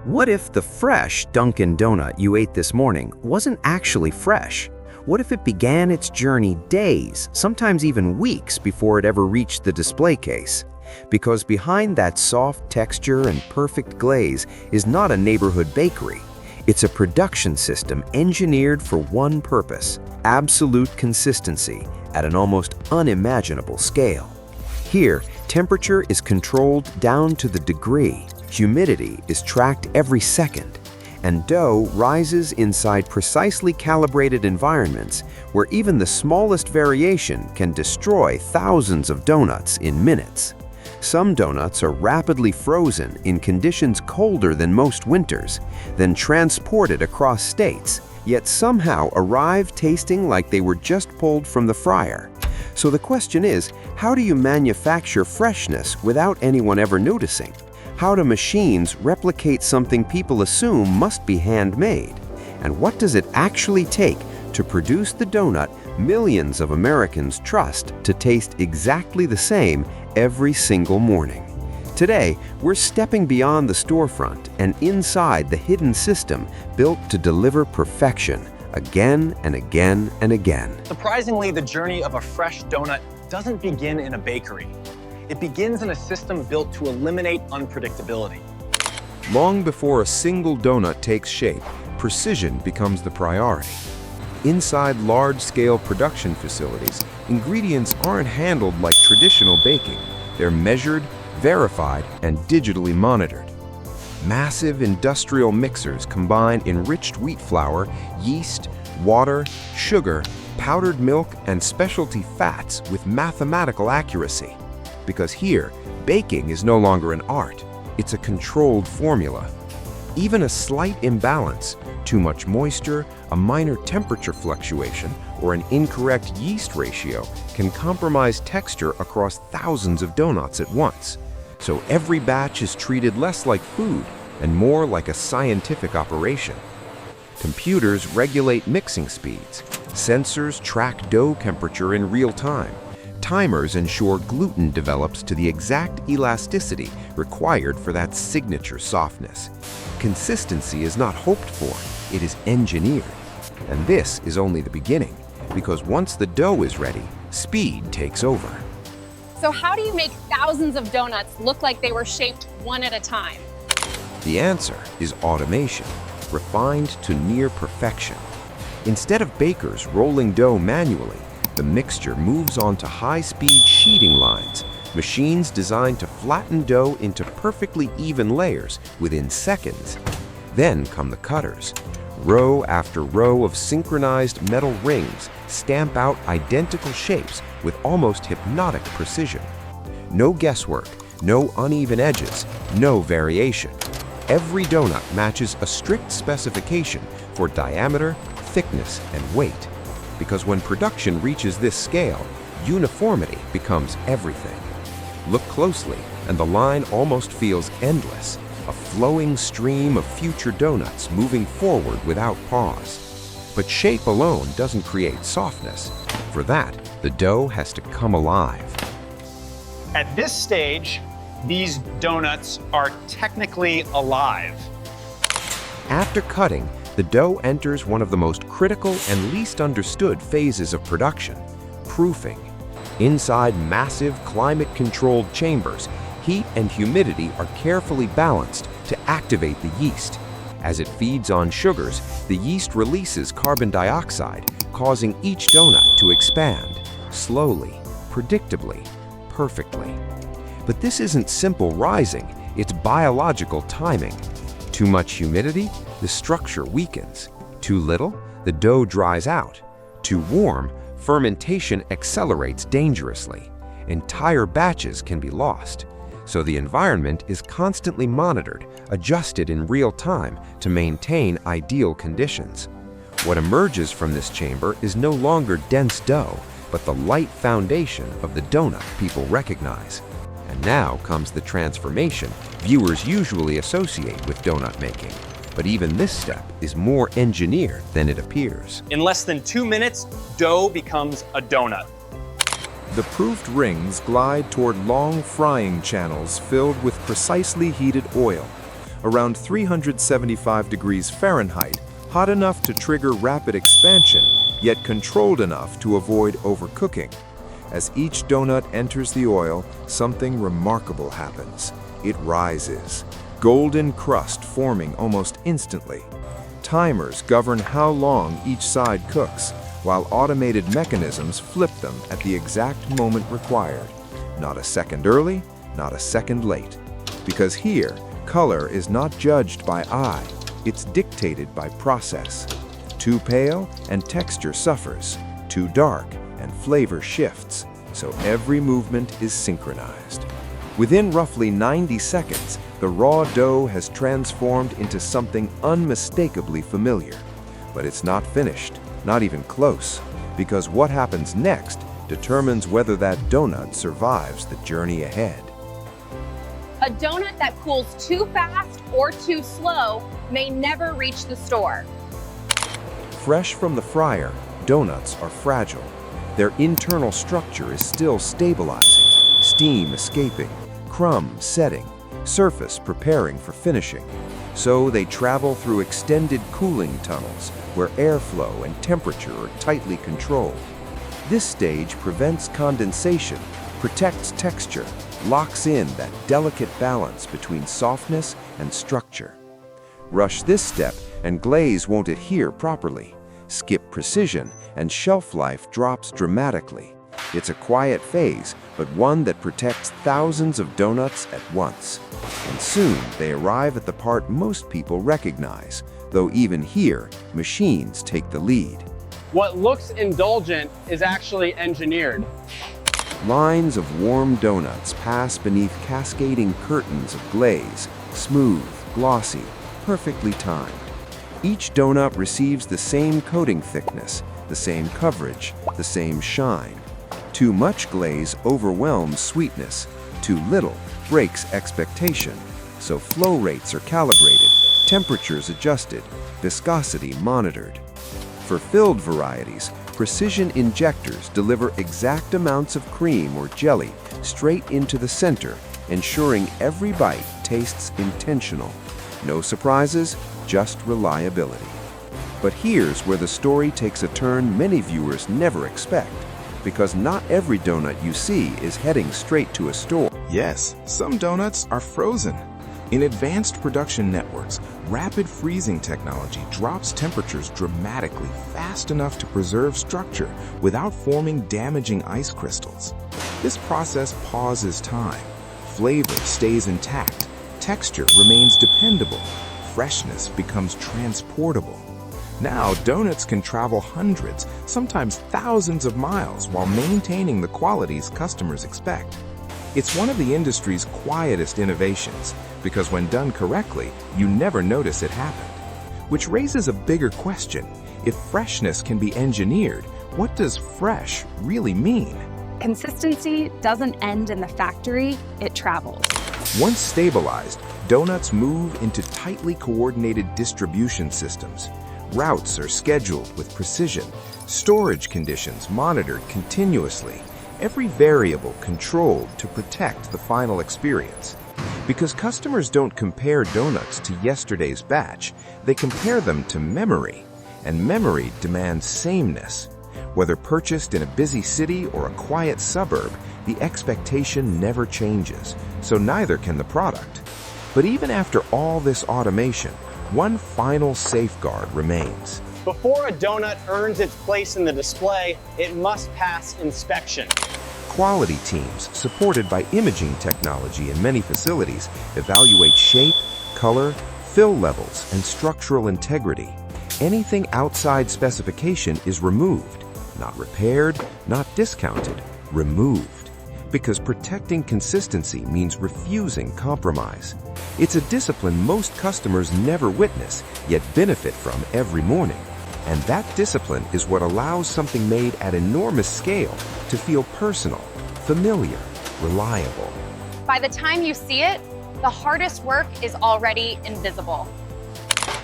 What if the fresh Dunkin' donut you ate this morning wasn't actually fresh? What if it began its journey days, sometimes even weeks before it ever reached the display case? Because behind that soft texture and perfect glaze is not a neighborhood bakery. It's a production system engineered for one purpose: absolute consistency at an almost unimaginable scale. Here, temperature is controlled down to the degree, humidity is tracked every second, and dough rises inside precisely calibrated environments where even the smallest variation can destroy thousands of donuts in minutes. Some donuts are rapidly frozen in conditions colder than most winters, then transported across states, yet somehow arrive tasting like they were just pulled from the fryer. So the question is, how do you manufacture freshness without anyone ever noticing? How do machines replicate something people assume must be handmade? And what does it actually take to produce the donut millions of Americans trust to taste exactly the same every single morning? Today, we're stepping beyond the storefront and inside the hidden system built to deliver perfection again and again and again. Surprisingly, the journey of a fresh donut doesn't begin in a bakery. It begins in a system built to eliminate unpredictability. Long before a single donut takes shape, precision becomes the priority. Inside large-scale production facilities, ingredients aren't handled like traditional baking. They're measured, verified, and digitally monitored. Massive industrial mixers combine enriched wheat flour, yeast, water, sugar, powdered milk, and specialty fats with mathematical accuracy. Because here, baking is no longer an art, it's a controlled formula. Even a slight imbalance, too much moisture, a minor temperature fluctuation, or an incorrect yeast ratio can compromise texture across thousands of donuts at once. So every batch is treated less like food and more like a scientific operation. Computers regulate mixing speeds. Sensors track dough temperature in real time. Timers ensure gluten develops to the exact elasticity required for that signature softness. Consistency is not hoped for, it is engineered. And this is only the beginning, because once the dough is ready, speed takes over. So how do you make thousands of donuts look like they were shaped one at a time? The answer is automation, refined to near perfection. Instead of bakers rolling dough manually, the mixture moves onto high-speed sheeting lines, machines designed to flatten dough into perfectly even layers within seconds. Then come the cutters. Row after row of synchronized metal rings stamp out identical shapes with almost hypnotic precision. No guesswork, no uneven edges, no variation. Every donut matches a strict specification for diameter, thickness, and weight. Because when production reaches this scale, uniformity becomes everything. Look closely, and the line almost feels endless, a flowing stream of future donuts moving forward without pause. But shape alone doesn't create softness. For that, the dough has to come alive. At this stage, these donuts are technically alive. After cutting, the dough enters one of the most critical and least understood phases of production: proofing. Inside massive climate-controlled chambers, heat and humidity are carefully balanced to activate the yeast. As it feeds on sugars, the yeast releases carbon dioxide, causing each donut to expand, slowly, predictably, perfectly. But this isn't simple rising, it's biological timing. Too much humidity, the structure weakens. Too little, the dough dries out. Too warm, fermentation accelerates dangerously. Entire batches can be lost. So the environment is constantly monitored, adjusted in real time to maintain ideal conditions. What emerges from this chamber is no longer dense dough, but the light foundation of the donut people recognize. And now comes the transformation viewers usually associate with donut making. But even this step is more engineered than it appears. In less than 2 minutes, dough becomes a donut. The proofed rings glide toward long frying channels filled with precisely heated oil. around 375 degrees Fahrenheit, hot enough to trigger rapid expansion, yet controlled enough to avoid overcooking. As each donut enters the oil, something remarkable happens. It rises, golden crust forming almost instantly. Timers govern how long each side cooks, while automated mechanisms flip them at the exact moment required. Not a second early, not a second late. Because here, color is not judged by eye, it's dictated by process. Too pale and texture suffers, too dark and flavor shifts, so every movement is synchronized. Within roughly 90 seconds, the raw dough has transformed into something unmistakably familiar. But it's not finished, not even close, because what happens next determines whether that donut survives the journey ahead. A donut that cools too fast or too slow may never reach the store. Fresh from the fryer, donuts are fragile. Their internal structure is still stabilizing, steam escaping, crumbs setting, surface preparing for finishing. So they travel through extended cooling tunnels where airflow and temperature are tightly controlled. This stage prevents condensation, protects texture, locks in that delicate balance between softness and structure. Rush this step and glaze won't adhere properly. Skip precision and shelf life drops dramatically. It's a quiet phase, but one that protects thousands of donuts at once. And soon they arrive at the part most people recognize, though even here, machines take the lead. What looks indulgent is actually engineered. Lines of warm donuts pass beneath cascading curtains of glaze, smooth, glossy, perfectly timed. Each donut receives the same coating thickness, the same coverage, the same shine. Too much glaze overwhelms sweetness, too little breaks expectation. So flow rates are calibrated, temperatures adjusted, viscosity monitored. For filled varieties, precision injectors deliver exact amounts of cream or jelly straight into the center, ensuring every bite tastes intentional. No surprises, just reliability. But here's where the story takes a turn many viewers never expect, because not every donut you see is heading straight to a store. Yes, some donuts are frozen. In advanced production networks, rapid freezing technology drops temperatures dramatically fast enough to preserve structure without forming damaging ice crystals. This process pauses time. Flavor stays intact. Texture remains dependable. Freshness becomes transportable. Now, donuts can travel hundreds, sometimes thousands of miles while maintaining the qualities customers expect. It's one of the industry's quietest innovations, because when done correctly, you never notice it happened. Which raises a bigger question. If freshness can be engineered, what does fresh really mean? Consistency doesn't end in the factory, it travels. Once stabilized, donuts move into tightly coordinated distribution systems. Routes are scheduled with precision, storage conditions monitored continuously, every variable controlled to protect the final experience. Because customers don't compare donuts to yesterday's batch, they compare them to memory, and memory demands sameness. Whether purchased in a busy city or a quiet suburb, the expectation never changes, so neither can the product. But even after all this automation, one final safeguard remains. Before a donut earns its place in the display, it must pass inspection. Quality teams, supported by imaging technology in many facilities, evaluate shape, color, fill levels, and structural integrity. Anything outside specification is removed, not repaired, not discounted, removed. Because protecting consistency means refusing compromise. It's a discipline most customers never witness, yet benefit from every morning. And that discipline is what allows something made at enormous scale to feel personal, familiar, reliable. By the time you see it, the hardest work is already invisible.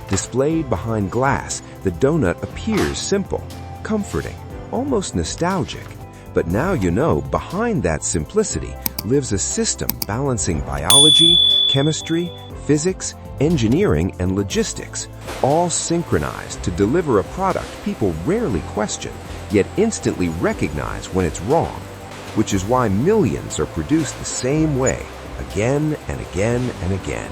Displayed behind glass, the donut appears simple, comforting, almost nostalgic. But now you know behind that simplicity lives a system balancing biology, chemistry, physics, engineering, and logistics, all synchronized to deliver a product people rarely question, yet instantly recognize when it's wrong, which is why millions are produced the same way, again and again and again.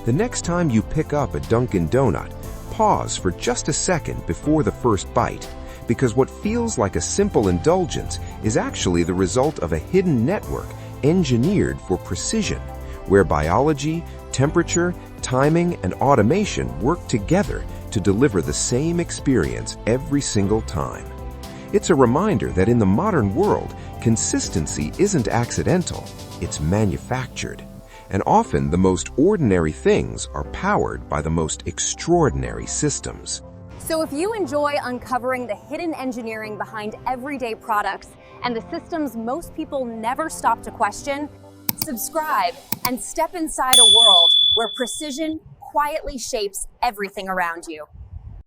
The next time you pick up a Dunkin' Donut, pause for just a second before the first bite, because what feels like a simple indulgence is actually the result of a hidden network engineered for precision, where biology, temperature, timing, and automation work together to deliver the same experience every single time. It's a reminder that in the modern world, consistency isn't accidental, it's manufactured. And often the most ordinary things are powered by the most extraordinary systems. So if you enjoy uncovering the hidden engineering behind everyday products and the systems most people never stop to question, subscribe and step inside a world where precision quietly shapes everything around you.